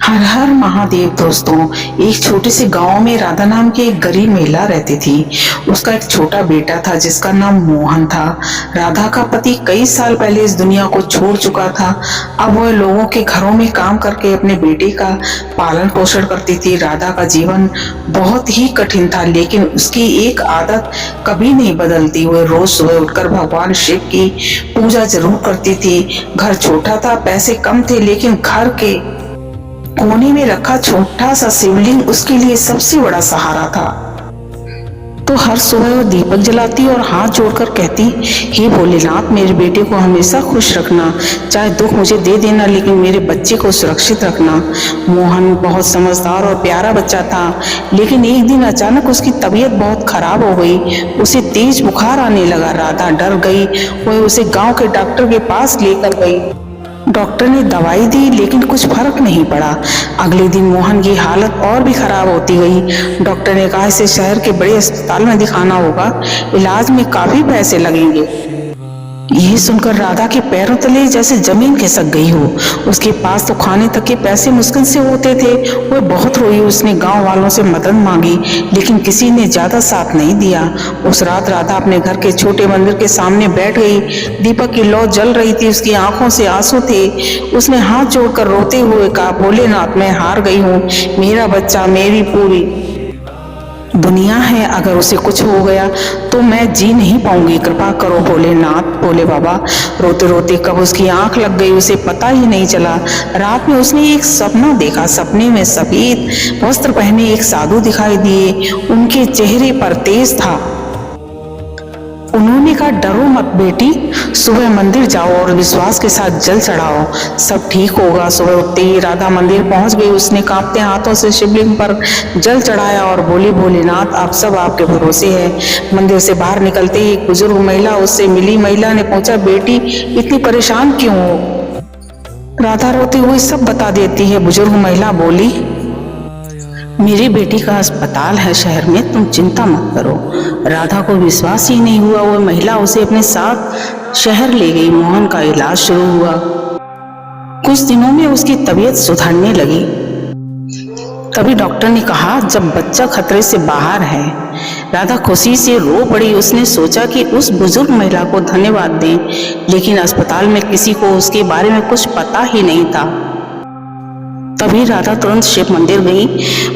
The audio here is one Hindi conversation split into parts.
हर हर महादेव दोस्तों। एक छोटे से गांव में राधा नाम की एक गरीब महिला रहती थी। उसका एक छोटा बेटा था जिसका नाम मोहन था। राधा का पति कई साल पहले इस दुनिया को छोड़ चुका था। अब वह लोगों के घरों में काम करके अपने बेटे का पालन पोषण करती थी। राधा का जीवन बहुत ही कठिन था, लेकिन उसकी एक आदत कभी नहीं बदलती। वह रोज सुबह उठकर भगवान शिव की पूजा जरूर करती थी। घर छोटा था, पैसे कम थे, लेकिन घर के कोने में रखा छोटा सा शिवलिंग उसके लिए सबसे बड़ा सहारा था। तो हर सुबह वो दीपक जलाती और हाथ जोड़कर कहती, हे भोलेनाथ, मेरे बेटे को हमेशा खुश रखना, चाहे दुख मुझे दे देना, लेकिन मेरे बच्चे को सुरक्षित रखना। मोहन बहुत समझदार और प्यारा बच्चा था, लेकिन एक दिन अचानक उसकी तबीयत बहुत खराब हो गई। उसे तेज बुखार आने लगा। राधा डर गई। वह उसे गांव के डॉक्टर के पास लेकर गई। डॉक्टर ने दवाई दी, लेकिन कुछ फर्क नहीं पड़ा। अगले दिन मोहन की हालत और भी खराब होती गई। डॉक्टर ने कहा, इसे शहर के बड़े अस्पताल में दिखाना होगा, इलाज में काफी पैसे लगेंगे। यह सुनकर राधा के पैरों तले जैसे जमीन खिसक गई हो। उसके पास तो खाने तक के पैसे मुश्किल से होते थे। वह बहुत रोई। उसने गांव वालों से मदद मांगी, लेकिन किसी ने ज्यादा साथ नहीं दिया। उस रात राधा अपने घर के छोटे मंदिर के सामने बैठ गई। दीपक की लौ जल रही थी, उसकी आंखों से आंसू थे। उसने हाथ जोड़कर रोते हुए कहा, भोलेनाथ, मैं हार गई हूँ। मेरा बच्चा मेरी पूरी दुनिया है, अगर उसे कुछ हो गया तो मैं जी नहीं पाऊंगी। कृपा करो भोलेनाथ। भोले बाबा। रोते रोते कब उसकी आंख लग गई उसे पता ही नहीं चला। रात में उसने एक सपना देखा। सपने में सफेद वस्त्र पहने एक साधु दिखाई दिए। उनके चेहरे पर तेज था। उन्होंने कहा, डरो मत बेटी, सुबह मंदिर जाओ और विश्वास के साथ जल चढ़ाओ, सब ठीक होगा। सुबह उठते ही राधा मंदिर पहुंच गई। उसने कांपते हाथों से शिवलिंग पर जल चढ़ाया और बोली, भोलेनाथ, आप सब आपके भरोसे है। मंदिर से बाहर निकलते ही एक बुजुर्ग महिला उससे मिली। महिला ने पूछा, बेटी, इतनी परेशान क्यों हो? राधा रोती हुई सब बता देती है। बुजुर्ग महिला बोली, मेरी बेटी का अस्पताल है शहर में, तुम चिंता मत करो। राधा को विश्वास ही नहीं हुआ। वो महिला उसे अपने साथ शहर ले गई। मोहन का इलाज शुरू हुआ। कुछ दिनों में उसकी तबीयत सुधरने लगी। तभी डॉक्टर ने कहा, जब बच्चा खतरे से बाहर है। राधा खुशी से रो पड़ी। उसने सोचा कि उस बुजुर्ग महिला को धन्यवाद दें, लेकिन अस्पताल में किसी को उसके बारे में कुछ पता ही नहीं था। तभी राधा तुरंत शिव मंदिर गई।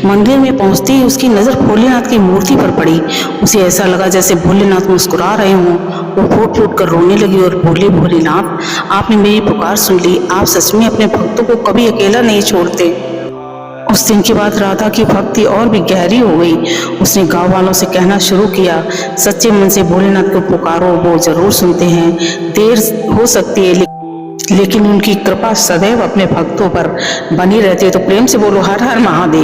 मंदिर में पहुंचते ही उसकी नजर भोलेनाथ की मूर्ति पर पड़ी। उसे ऐसा लगा जैसे भोलेनाथ मुस्कुरा रहे हों। वो फूट फूट कर रोने लगी और बोली, भोलेनाथ, आपने मेरी पुकार सुन ली। आप सच में अपने भक्तों को कभी अकेला नहीं छोड़ते। उस दिन के बाद राधा की भक्ति और भी गहरी हो गई। उसने गांव वालों से कहना शुरू किया, सच्चे मन से भोलेनाथ को पुकारो, वो जरूर सुनते हैं। देर हो सकती है, लेकिन उनकी कृपा सदैव अपने भक्तों पर बनी रहती है। तो प्रेम से बोलो, हर हर महादेव।